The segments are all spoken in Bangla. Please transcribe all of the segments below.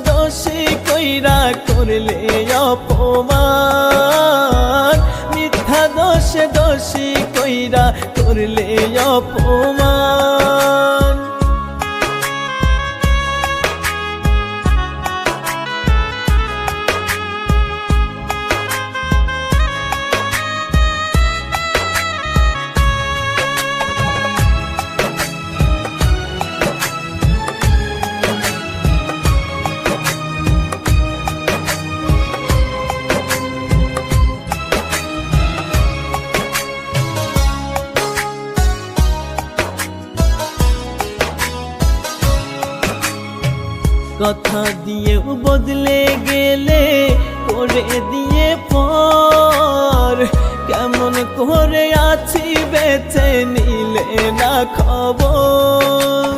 দোষী কইরা করলে অপমান, মিথ্যা দোষে দোষী কইরা করলে অপমান। কথা দিয়েও বদলে গেলে করে দিয়ে পর, কেমন করে আছি বেঁচে নিলে না খবর।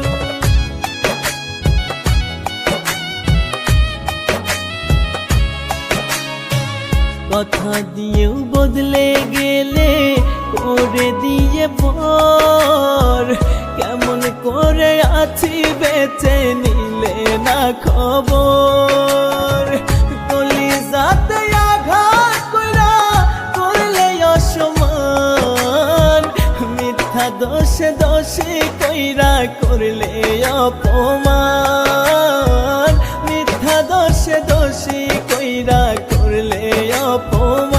কথা দিয়েও বদলে গেলে করে দিয়ে পর, কেমন করে আছি বেঁচে নিলে না খবর। কলিজাতে আঘাত কইরা করলে অসম্মান, মিথ্যা দোষে দোষী কইরা করলে অপমান, মিথ্যা দোষে দোষী কইরা করলে অপমান।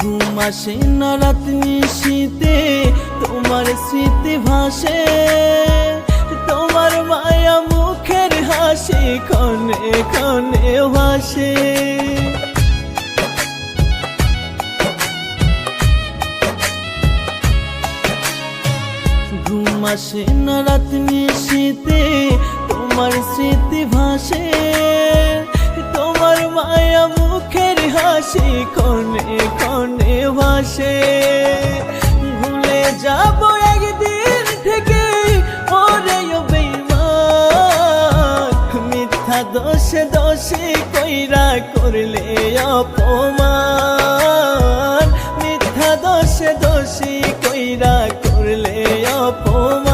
ঘুম আসে না রাত নিশীতে তোমার স্মৃতি ভাসে, তোমার মায়া মুখের হাসি ক্ষণে ক্ষণে ভাসে। ঘুম আসে না রাত নিশীতে তোমার স্মৃতি ভাসে, তোমার মায়া মুখের হাসি ক্ষণে ক্ষণে ভাসে। ভুলে যাব একদিন থেকে ওরে বেঈমান, মিথ্যা দোষে দোষী কইরা করলে অপমান, মিথ্যা দোষে দোষী কইরা করলে অপমান।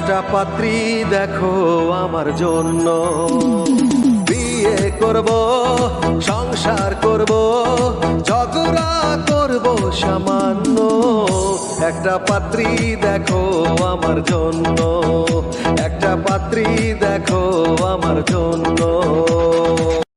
একটা পাত্রী দেখো আমার জন্য। বিয়ে করব, সংসার করব, ঝগড়া করব সামান্য। একটা পাত্রী দেখো আমার জন্য, একটা পাত্রী দেখো আমার জন্য।